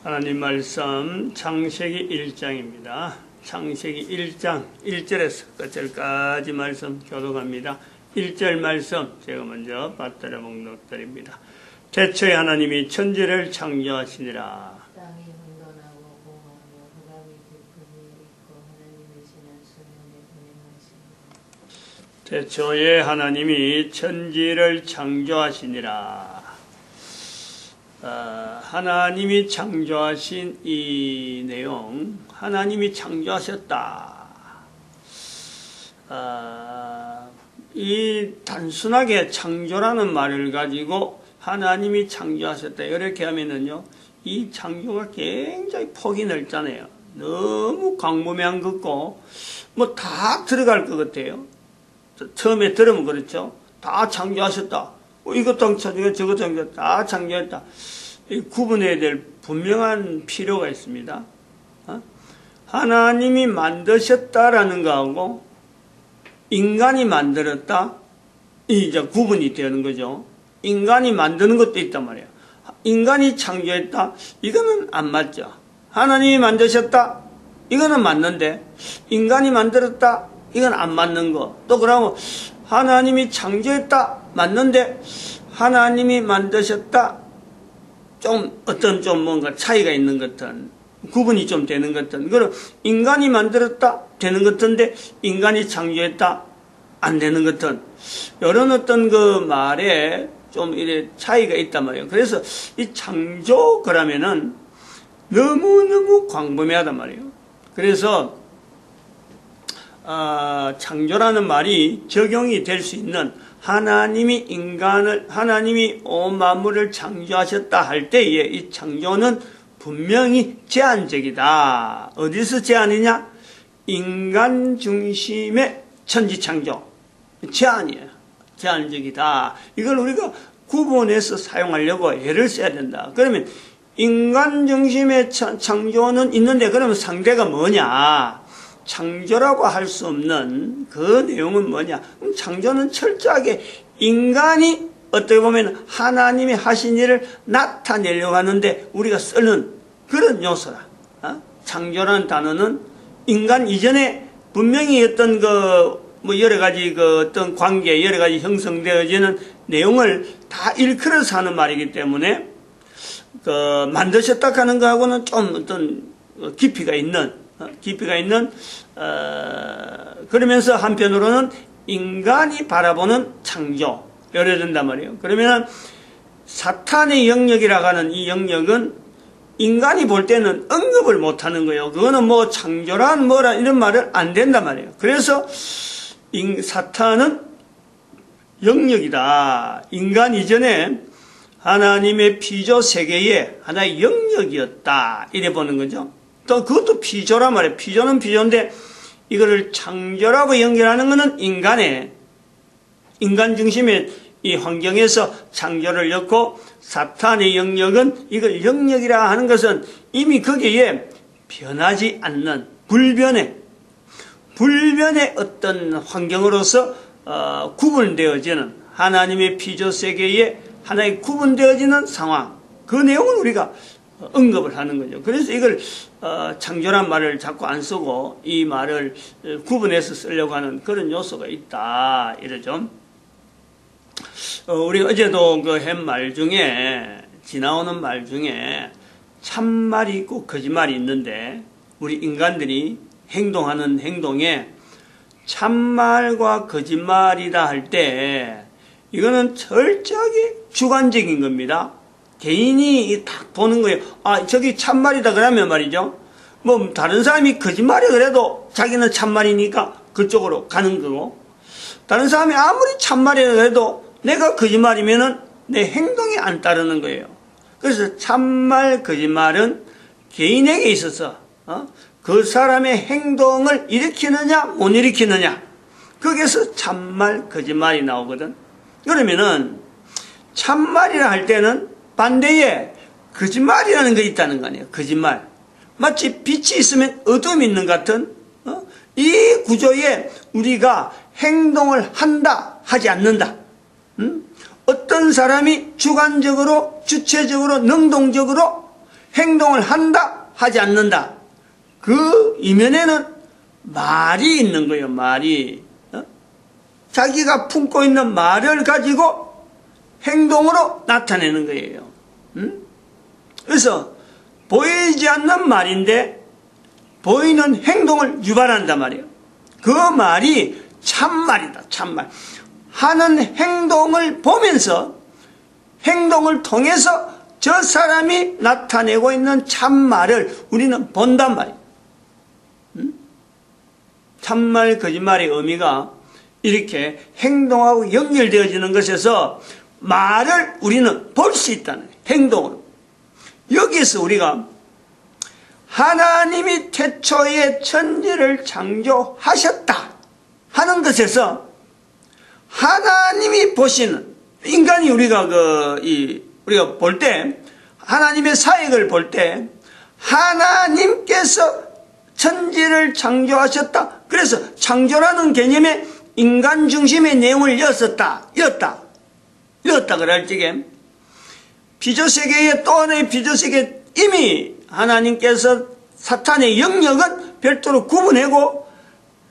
하나님 말씀 창세기 1장입니다. 창세기 1장 1절에서 끝절까지 말씀 교독합니다. 1절 말씀 제가 먼저 받들어 봉독드립니다. 태초에 하나님이 천지를 창조하시니라. 땅이 혼돈하고 공허하며 흑암이 깊은 위에 있고 하나님의 진한 수면에 운행하시니라. 태초에 하나님이 천지를 창조하시니라. 하나님이 창조하신 이 내용, 하나님이 창조하셨다. 이 단순하게 창조라는 말을 가지고 하나님이 창조하셨다 이렇게 하면은요, 이 창조가 굉장히 폭이 넓잖아요. 너무 광범위한 것 같고 뭐 다 들어갈 것 같아요. 처음에 들으면 그렇죠. 다 창조하셨다. 이것도 창조했다, 저것도 창조했다, 다 창조했다. 구분해야 될 분명한 필요가 있습니다. 하나님이 만드셨다라는 거하고 인간이 만들었다, 이제 구분이 되는 거죠. 인간이 만드는 것도 있단 말이에요. 인간이 창조했다, 이거는 안 맞죠. 하나님이 만드셨다, 이거는 맞는데 인간이 만들었다, 이건 안 맞는 거. 또 그러면 하나님이 창조했다, 맞는데 하나님이 만드셨다, 좀 어떤 좀 뭔가 차이가 있는 것 같은, 구분이 좀 되는 것 같은, 그럼 인간이 만들었다 되는 것 같은데 인간이 창조했다 안 되는 것 같은, 이런 어떤 그 말에 좀 이래 차이가 있단 말이에요. 그래서 이 창조 그러면은 너무너무 광범위하단 말이에요. 그래서 창조라는 말이 적용이 될 수 있는, 하나님이 온 만물을 창조하셨다 할 때에 이 창조는 분명히 제한적이다. 어디서 제한이냐? 인간 중심의 천지 창조. 제한이에요. 제한적이다. 이걸 우리가 구분해서 사용하려고 애를 써야 된다. 그러면 인간 중심의 창조는 있는데, 그러면 상대가 뭐냐? 창조라고 할 수 없는 그 내용은 뭐냐? 창조는 철저하게 인간이 어떻게 보면 하나님이 하신 일을 나타내려고 하는데 우리가 쓰는 그런 요소라. 창조라는 단어는 인간 이전에 분명히 어떤 뭐 여러 가지 어떤 관계, 여러 가지 형성되어지는 내용을 다 일컬어서 하는 말이기 때문에 만드셨다 하는 거하고는 좀 어떤 깊이가 있는, 그러면서 한편으로는 인간이 바라보는 창조, 이래야 된단 말이에요. 그러면 사탄의 영역이라고 하는 이 영역은 인간이 볼 때는 언급을 못 하는 거예요. 그거는 뭐 창조란 뭐라 이런 말을 안 된단 말이에요. 그래서 사탄은 영역이다. 인간 이전에 하나님의 피조 세계의 하나의 영역이었다, 이래 보는 거죠. 또 그것도 피조란 말이에요. 피조는 피조인데 이거를 창조라고 연결하는 것은 인간 중심의 이 환경에서 창조를 넣고, 사탄의 영역은 이걸 영역이라 하는 것은 이미 거기에 변하지 않는 불변의 어떤 환경으로서 구분되어지는, 하나님의 피조 세계에 하나의 구분되어지는 상황, 그 내용을 우리가 언급을 하는 거죠. 그래서 이걸 창조란 말을 자꾸 안 쓰고 이 말을 구분해서 쓰려고 하는 그런 요소가 있다, 이러죠. 우리 어제도 한 말 중에, 지나오는 말 중에 참말이 있고 거짓말이 있는데, 우리 인간들이 행동하는 행동에 참말과 거짓말이다 할 때 이거는 철저하게 주관적인 겁니다. 개인이 딱 보는 거예요. 저기 참말이다 그러면 말이죠, 뭐 다른 사람이 거짓말이 그래도 자기는 참말이니까 그쪽으로 가는 거고, 다른 사람이 아무리 참말이라 그래도 내가 거짓말이면은 내 행동이 안 따르는 거예요. 그래서 참말 거짓말은 개인에게 있어서 그 사람의 행동을 일으키느냐 못 일으키느냐, 거기에서 참말 거짓말이 나오거든. 그러면은 참말이라 할 때는 반대에 거짓말이라는 게 있다는 거 아니에요. 거짓말. 마치 빛이 있으면 어둠이 있는 것 같은 이 구조에 우리가 행동을 한다, 하지 않는다. 어떤 사람이 주관적으로, 주체적으로, 능동적으로 행동을 한다, 하지 않는다. 그 이면에는 말이 있는 거예요, 말이. 자기가 품고 있는 말을 가지고 행동으로 나타내는 거예요. 그래서 보이지 않는 말인데 보이는 행동을 유발한단 말이에요. 그 말이 참말이다, 참말. 하는 행동을 보면서 행동을 통해서 저 사람이 나타내고 있는 참말을 우리는 본단 말이에요. 참말, 거짓말의 의미가 이렇게 행동하고 연결되어지는 것에서 말을 우리는 볼 수 있다는 거예요. 행동으로. 여기에서 우리가 하나님이 태초에 천지를 창조하셨다 하는 것에서 하나님이 보시는 인간이 우리가 우리가 볼 때 하나님의 사역을 볼 때 하나님께서 천지를 창조하셨다. 그래서 창조라는 개념에 인간 중심의 내용을 였다 그럴 적에 비조세계의 또 하나의 비조세계 이미 하나님께서 사탄의 영역은 별도로 구분하고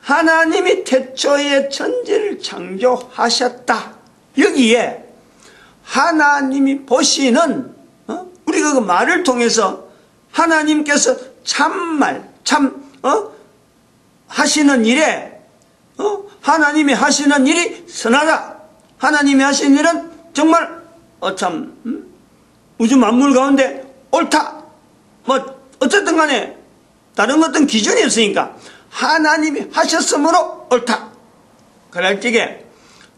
하나님이 태초에 천지를 창조하셨다. 여기에 하나님이 보시는 우리가 그 말을 통해서 하나님께서 참말 하시는 일에 하나님이 하시는 일이 선하다. 하나님이 하시는 일은 정말 우주 만물 가운데 옳다. 어쨌든 간에 다른 어떤 기준이 없으니까 하나님이 하셨으므로 옳다. 그럴 적에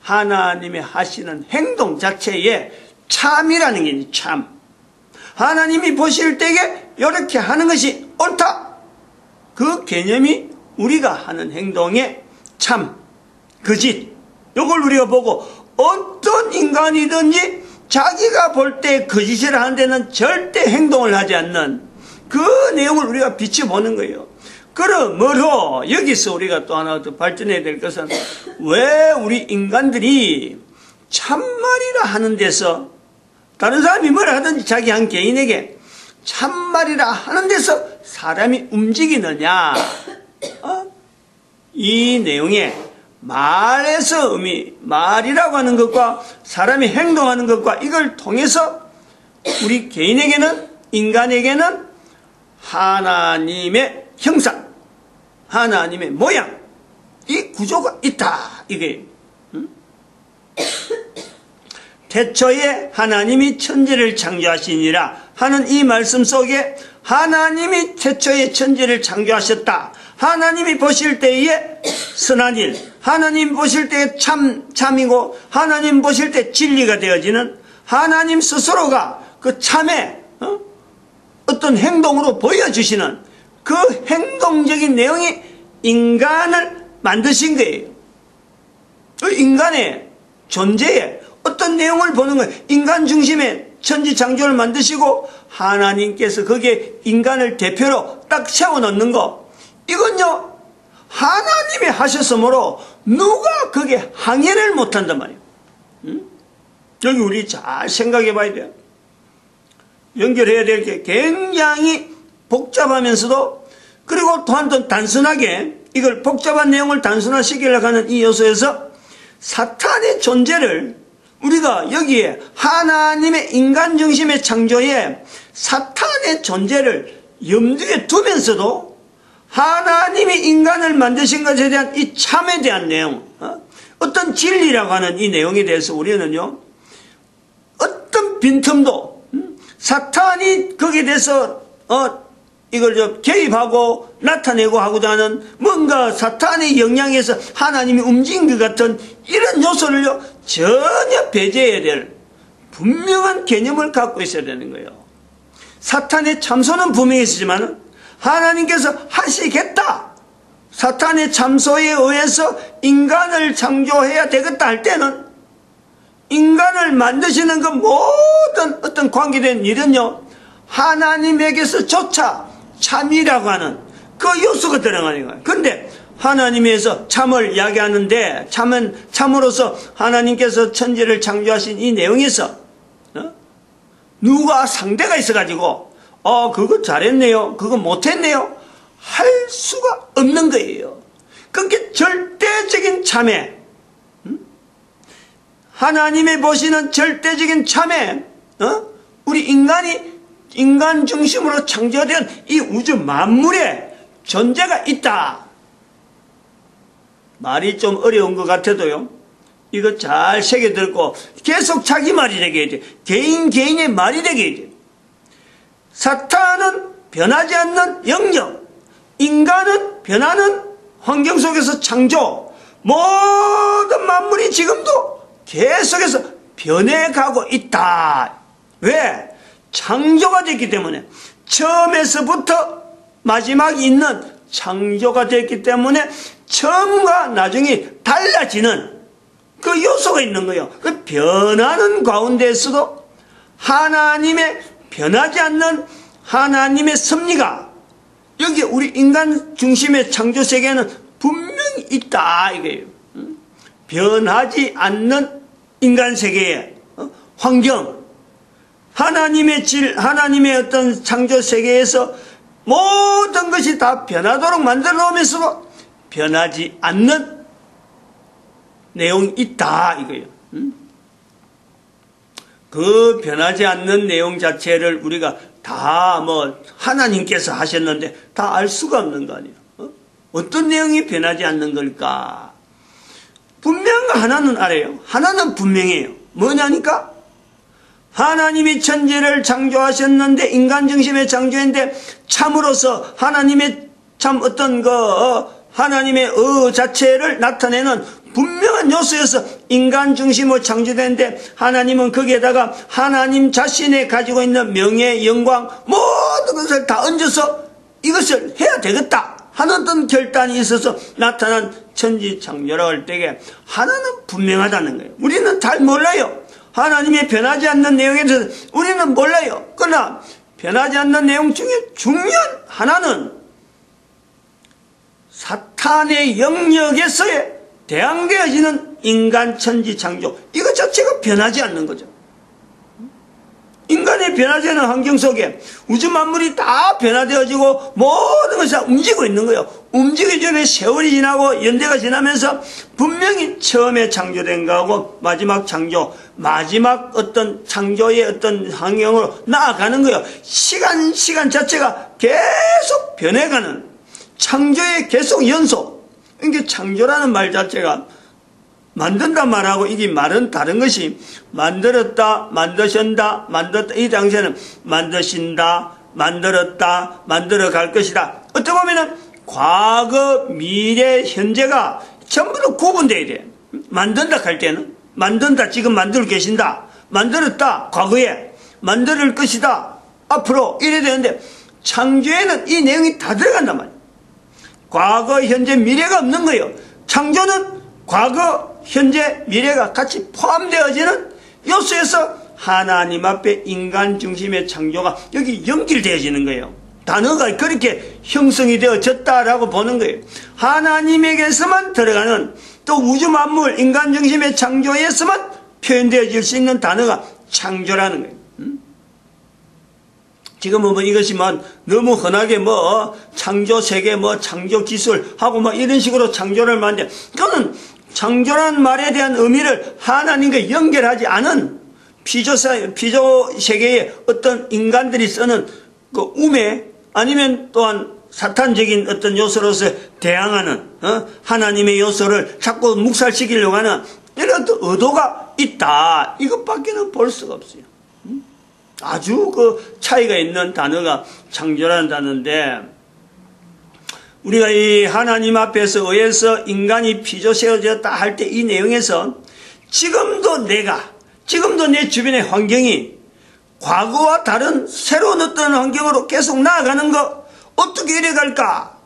하나님이 하시는 행동 자체에 참이라는 게 있는 참. 하나님이 보실 때에 이렇게 하는 것이 옳다. 그 개념이 우리가 하는 행동의 참, 거짓. 이걸 우리가 보고 어떤 인간이든지 자기가 볼 때 거짓을 하는 데는 절대 행동을 하지 않는 그 내용을 우리가 비춰보는 거예요. 그러므로 여기서 우리가 또 하나 더 발전해야 될 것은 왜 우리 인간들이 참말이라 하는 데서 다른 사람이 뭐라 하든지 자기 한 개인에게 참말이라 하는 데서 사람이 움직이느냐. 이 내용에 말에서 말이라고 하는 것과 사람이 행동하는 것과 이걸 통해서 우리 개인에게는, 인간에게는 하나님의 형상, 하나님의 모양, 이 구조가 있다. 이게 태초에 하나님이 천지를 창조하시니라 하는 이 말씀 속에 하나님이 태초에 천지를 창조하셨다. 하나님이 보실 때에 선한 일, 하나님 보실 때에 참이고 하나님 보실 때 진리가 되어지는 하나님 스스로가 그 참의 어떤 행동으로 보여주시는 그 행동적인 내용이 인간을 만드신 거예요. 그 인간의 존재에 어떤 내용을 보는 거예요. 인간 중심의 천지 창조를 만드시고 하나님께서 거기에 인간을 대표로 딱 세워놓는 거, 이건요 하나님이 하셨으므로 누가 거기에 항해를 못한단 말이에요. 여기 우리 잘 생각해 봐야 돼요. 연결해야 될 게 굉장히 복잡하면서도, 그리고 또한 또 단순하게 이걸 복잡한 내용을 단순화시키려고 하는 이 요소에서 사탄의 존재를 우리가 여기에 하나님의 인간 중심의 창조에 사탄의 존재를 염두에 두면서도 하나님이 인간을 만드신 것에 대한 이 참에 대한 내용, 어떤 진리라고 하는 이 내용에 대해서 우리는요 어떤 빈틈도 사탄이 거기에 대해서 이걸 개입하고 나타내고 하고자 하는 뭔가 사탄의 영향에서 하나님이 움직인 것 같은 이런 요소를요 전혀 배제해야 될 분명한 개념을 갖고 있어야 되는 거예요. 사탄의 참소는 분명히 있지만 하나님께서 하시겠다, 사탄의 참소에 의해서 인간을 창조해야 되겠다 할 때는 인간을 만드시는 그 모든 어떤 관계된 일은요 하나님에게서조차 참이라고 하는 그 요소가 들어가는 거예요. 그런데 하나님에서 참을 이야기하는데 참으로서 하나님께서 천지를 창조하신 이 내용에서 누가 상대가 있어가지고 그거 잘했네요, 그거 못했네요 할 수가 없는 거예요. 그게 절대적인 참회, 하나님이 보시는 절대적인 참회, 우리 인간 중심으로 창조된 이 우주 만물에 존재가 있다. 말이 좀 어려운 것 같아도요, 이거 잘 새겨들고 계속 자기 말이 되게 해야 돼. 개인의 말이 되게 해야 돼. 사탄은 변하지 않는 영역, 인간은 변하는 환경 속에서 창조, 모든 만물이 지금도 계속해서 변해가고 있다. 왜? 창조가 됐기 때문에, 처음에서부터 마지막이 있는 창조가 됐기 때문에 처음과 나중이 달라지는 그 요소가 있는 거예요. 그 변하는 가운데에서도 하나님의 변하지 않는 하나님의 섭리가 여기 우리 인간 중심의 창조 세계에는 분명히 있다 이거예요. 변하지 않는 인간 세계의 환경, 하나님의 하나님의 어떤 창조 세계에서 모든 것이 다 변하도록 만들어 놓으면서도 변하지 않는 내용이 있다 이거예요. 그 변하지 않는 내용 자체를 우리가 다 하나님께서 하셨는데 다 알 수가 없는 거 아니에요. 어떤 내용이 변하지 않는 걸까? 분명한 거 하나는 알아요. 하나는 분명해요. 뭐냐니까? 하나님이 천지를 창조하셨는데, 인간 중심의 창조인데, 참으로서 하나님의 참 어떤 하나님의 자체를 나타내는 분명한 요소여서 인간 중심으로 창조되는데, 하나님은 거기에다가 하나님 자신이 가지고 있는 명예, 영광, 모든 것을 다 얹어서 이것을 해야 되겠다 하는 어떤 결단이 있어서 나타난 천지 창조라고 할 때에 하나는 분명하다는 거예요. 우리는 잘 몰라요. 하나님의 변하지 않는 내용에 대해서 우리는 몰라요. 그러나 변하지 않는 내용 중에 중요한 하나는 사탄의 영역에서의 대항되어지는 인간 천지 창조, 이것 자체가 변하지 않는 거죠. 인간의 변하지 않는 환경 속에 우주 만물이 다 변화되어지고 모든 것이 다 움직이고 있는 거예요. 움직이기 전에 세월이 지나고 연대가 지나면서 분명히 처음에 창조된 거하고 마지막 창조, 마지막 어떤 창조의 어떤 환경으로 나아가는 거예요. 시간 자체가 계속 변해가는 창조의 계속 연속. 그러니까 창조라는 말 자체가 만든다 말하고 이게 말은 다른 것이, 만들었다, 만드신다, 만들었다, 이 당시에는 만드신다, 만들었다, 만들어 갈 것이다. 어떻게 보면은 과거, 미래, 현재가 전부 다 구분돼야 돼. 만든다 할 때는 만든다, 지금 만들고 계신다, 만들었다, 과거에 만들 것이다, 앞으로 이래야 되는데, 창조에는 이 내용이 다 들어간단 말이에요. 과거, 현재, 미래가 없는 거예요. 창조는 과거, 현재, 미래가 같이 포함되어지는 요소에서 하나님 앞에 인간 중심의 창조가 여기 연결되어지는 거예요. 단어가 그렇게 형성이 되어졌다라고 보는 거예요. 하나님에게서만 들어가는, 또 우주 만물 인간 중심의 창조에서만 표현되어질 수 있는 단어가 창조라는 거예요. 지금은 이것이 너무 흔하게 창조 세계, 창조 기술 하고 이런 식으로 창조를 만든, 그거는 창조라는 말에 대한 의미를 하나님과 연결하지 않은 피조 세계의 어떤 인간들이 쓰는 그 우매, 아니면 또한 사탄적인 어떤 요소로서 대항하는 하나님의 요소를 자꾸 묵살시키려고 하는 이런 어떤 의도가 있다, 이것밖에는 볼 수가 없어요. 아주 그 차이가 있는 단어가 창조라는 단어인데, 우리가 이 하나님 앞에서 의해서 인간이 피조 세워졌다 할 때 이 내용에서 지금도 내 주변의 환경이 과거와 다른 새로운 어떤 환경으로 계속 나아가는 거, 어떻게 이래 갈까?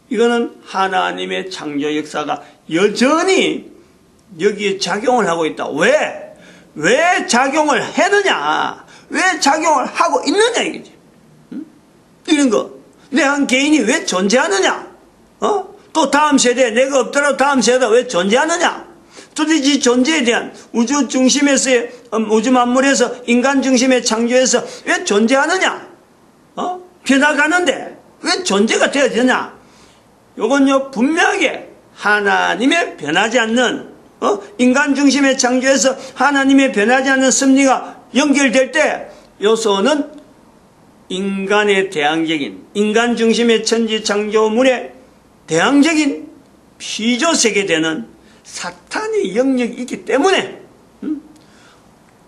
이거는 하나님의 창조 역사가 여전히 여기에 작용을 하고 있다. 왜 작용을 했느냐? 왜 작용을 하고 있느냐 이거지. 이런 거. 내 한 개인이 왜 존재하느냐? 또 다음 세대, 내가 없더라도 다음 세대가 왜 존재하느냐? 도대체 존재에 대한 우주 중심에서의 우주 만물에서 인간 중심의 창조에서 왜 존재하느냐? 변화가는데 왜 존재가 되어지느냐? 요건요 분명하게 하나님의 변하지 않는 인간 중심의 창조에서 하나님의 변하지 않는 섭리가 연결될 때 요소는 인간의 대항적인 인간 중심의 천지 창조물의 대항적인 피조세계 되는 사탄의 영역이 있기 때문에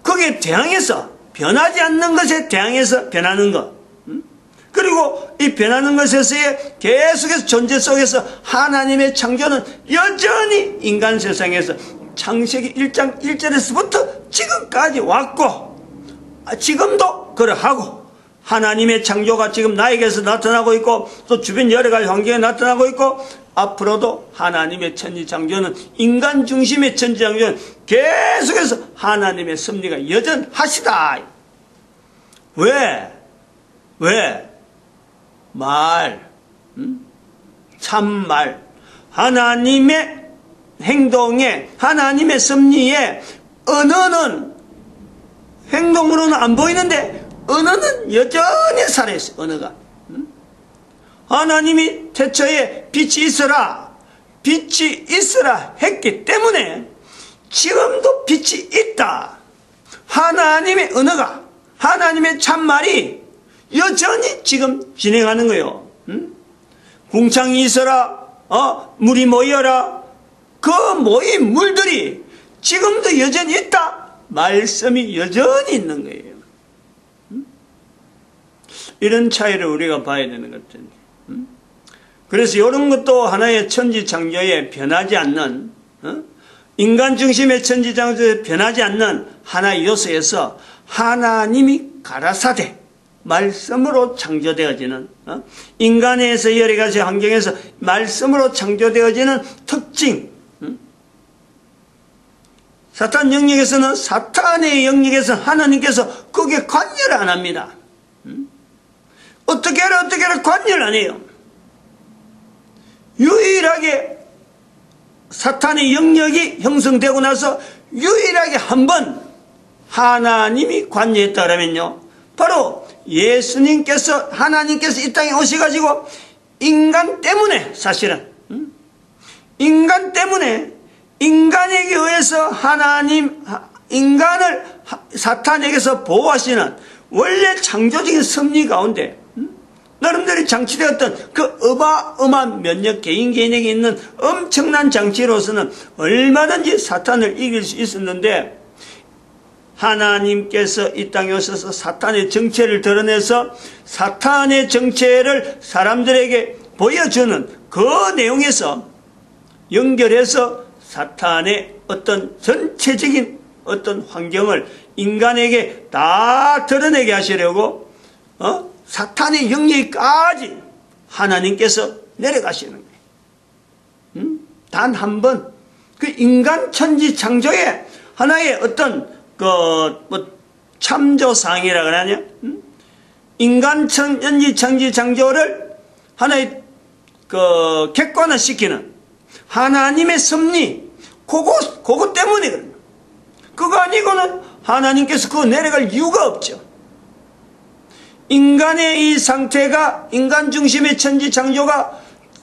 거기에 대항해서 변하지 않는 것에 대항해서 변하는 것 그리고 이 변하는 것에서의 계속해서 존재 속에서 하나님의 창조는 여전히 인간 세상에서 창세기 1장 1절에서부터 지금까지 왔고 지금도 그러하고 하나님의 창조가 지금 나에게서 나타나고 있고 또 주변 여러 가지 환경에 나타나고 있고 앞으로도 하나님의 천지 창조는 인간 중심의 천지 창조는 계속해서 하나님의 섭리가 여전하시다. 왜? 참말 하나님의 행동에 하나님의 섭리에 언어는 행동으로는 안 보이는데 언어는 여전히 살아있어요. 언어가 하나님이 태초에 빛이 있어라 했기 때문에 지금도 빛이 있다. 하나님의 언어가 하나님의 참말이 여전히 지금 진행하는 거예요. 궁창이 있어라 물이 모여라 그 모인 물들이 지금도 여전히 있다. 말씀이 여전히 있는 거예요. 이런 차이를 우리가 봐야 되는 것 같은데 그래서 이런 것도 하나의 천지 창조에 변하지 않는 인간 중심의 천지 창조에 변하지 않는 하나의 요소에서 하나님이 가라사대 말씀으로 창조되어지는 인간에서 여러 가지 환경에서 말씀으로 창조되어지는 특징 사탄 영역에서는 사탄의 영역에서 하나님께서 거기에 관여를 안 합니다. 어떻게 해라 관여를 안 해요. 유일하게 사탄의 영역이 형성되고 나서 유일하게 한 번 하나님이 관여했다 그러면요 바로 예수님께서 하나님께서 이 땅에 오셔가지고 인간 때문에 사실은 인간 때문에 인간에게 의해서 인간을 사탄에게서 보호하시는 원래 창조적인 섭리 가운데 나름대로 장치되었던 그 어마어마한 면역 개인에게 있는 엄청난 장치로서는 얼마든지 사탄을 이길 수 있었는데 하나님께서 이 땅에 오셔서 사탄의 정체를 드러내서 사탄의 정체를 사람들에게 보여주는 그 내용에서 연결해서 사탄의 어떤 전체적인 어떤 환경을 인간에게 다 드러내게 하시려고 사탄의 영역까지 하나님께서 내려가시는 거예요. 단 한 번 그 인간 천지 창조의 하나의 어떤 참조상이라 그러냐? 인간 천지 창조를 하나의 객관화시키는 하나님의 섭리 그거 때문에 그래요. 그거 아니고는 하나님께서 그거 내려갈 이유가 없죠. 인간의 이 상태가 인간 중심의 천지 창조가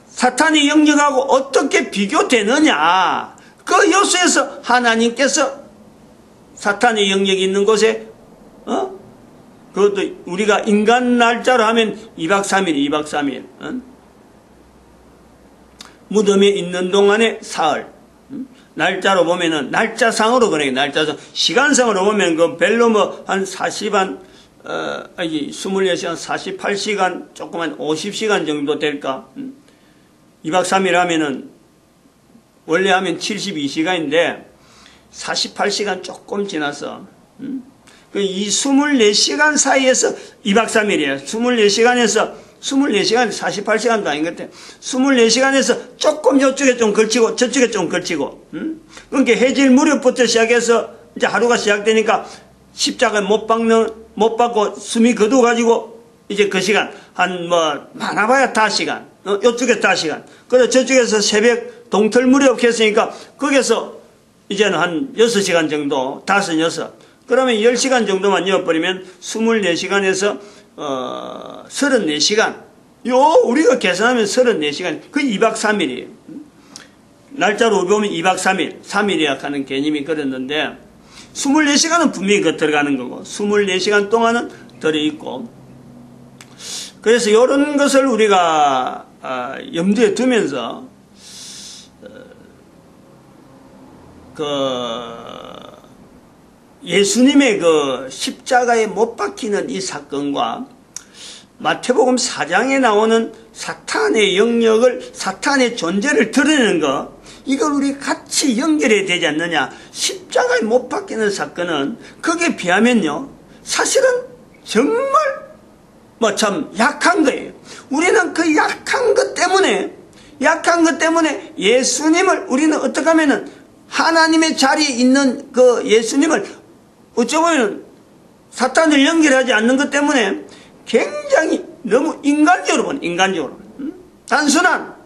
사탄의 영역하고 어떻게 비교되느냐 그 요소에서 하나님께서 사탄의 영역이 있는 곳에 그것도 우리가 인간 날짜로 하면 2박 3일 무덤에 있는 동안의 사흘 날짜로 보면은 날짜상으로 그래 날짜상 시간상으로 보면 그 별로 뭐 한 24시간 48시간 조그만 50시간 정도 될까 2박 3일 하면은 원래 하면 72시간인데 48시간 조금 지나서 이 24시간 사이에서 2박 3일이에요 24시간에서 24시간 48시간도 아닌 것 같아요 24시간에서 조금 이쪽에 좀 걸치고 저쪽에 좀 걸치고 그러니까 해질 무렵부터 시작해서 이제 하루가 시작되니까 십자가 못 박고 숨이 거두어가지고 이제 그 시간 한 많아봐야 5시간 이쪽에 5시간 그래 저쪽에서 새벽 동틀 무렵 했으니까 거기서 이제는 한 6시간 정도, 5, 6. 그러면 10시간 정도만 이어버리면 24시간에서 34시간. 우리가 계산하면 34시간. 그 2박 3일이에요. 날짜로 보면 2박 3일, 3일이야 하는 개념이 그랬는데 24시간은 분명히 그 들어가는 거고 24시간 동안은 들어있고, 그래서 이런 것을 우리가 염두에 두면서 예수님의 그 십자가에 못 박히는 이 사건과 마태복음 4장에 나오는 사탄의 영역을, 사탄의 존재를 드러내는 것, 이걸 우리 같이 연결해야 되지 않느냐. 십자가에 못 박히는 사건은 거기에 비하면요, 사실은 정말 참 약한 거예요. 우리는 그 약한 것 때문에 예수님을 우리는 어떻게 하면은 하나님의 자리에 있는 그 예수님을 어쩌면 사탄을 연결하지 않는 것 때문에 굉장히 너무 인간적으로 단순한,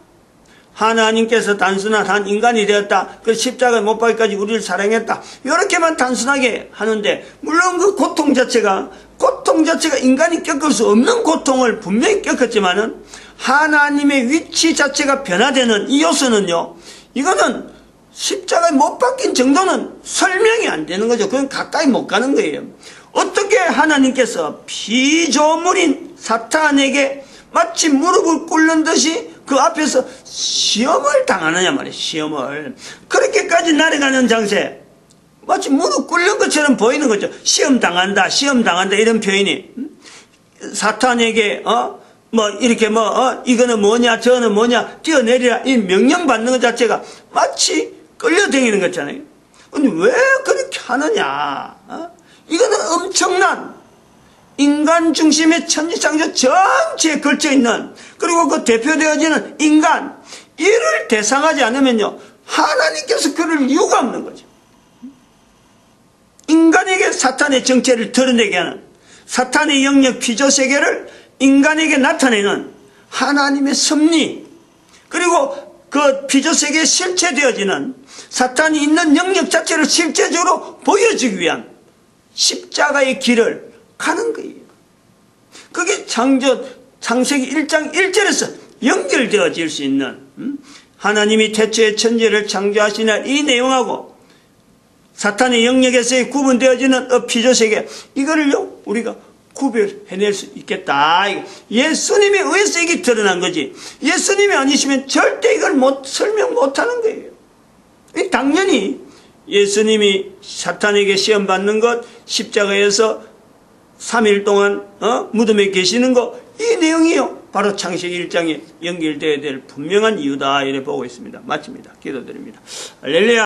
하나님께서 단순한 한 인간이 되었다, 그 십자가에 못 박기까지 우리를 사랑했다, 이렇게만 단순하게 하는데, 물론 그 고통 자체가 인간이 겪을 수 없는 고통을 분명히 겪었지만은 하나님의 위치 자체가 변화되는 이 요소는요, 이거는 십자가에 못 박힌 정도는 설명이 안 되는 거죠. 그건 가까이 못 가는 거예요. 어떻게 하나님께서 피조물인 사탄에게 마치 무릎을 꿇는 듯이 그 앞에서 시험을 당하느냐 말이에요. 시험을. 그렇게까지 날아가는 장세, 마치 무릎 꿇는 것처럼 보이는 거죠. 시험 당한다 이런 표현이. 사탄에게 이렇게 이거는 뭐냐 저거는 뭐냐 뛰어내리라, 이 명령 받는 것 자체가 마치 끌려다니는 거잖아요. 근데 왜 그렇게 하느냐? 이거는 엄청난 인간 중심의 천지창조 전체에 걸쳐있는, 그리고 그 대표되어지는 인간, 이를 대상하지 않으면요, 하나님께서 그럴 이유가 없는 거죠. 인간에게 사탄의 정체를 드러내게 하는, 사탄의 영역 피조세계를 인간에게 나타내는 하나님의 섭리, 그리고 그 피조세계에 실체되어지는 사탄이 있는 영역 자체를 실제적으로 보여주기 위한 십자가의 길을 가는 거예요. 그게 창세기 1장 1절에서 연결되어질 수 있는, 하나님이 태초에 천지를 창조하시는 이 내용하고 사탄의 영역에서의 구분되어지는 피조세계, 이거를요 우리가 구별해낼 수 있겠다. 예수님에 의해서 이게 드러난 거지, 예수님이 아니시면 절대 이걸 설명 못하는 거예요. 당연히 예수님이 사탄에게 시험 받는 것, 십자가에서 3일 동안 무덤에 계시는 것, 이 내용이요 바로 창세기 1장에 연결되어야 될 분명한 이유다, 이래 보고 있습니다. 마칩니다. 기도드립니다. 할렐루야.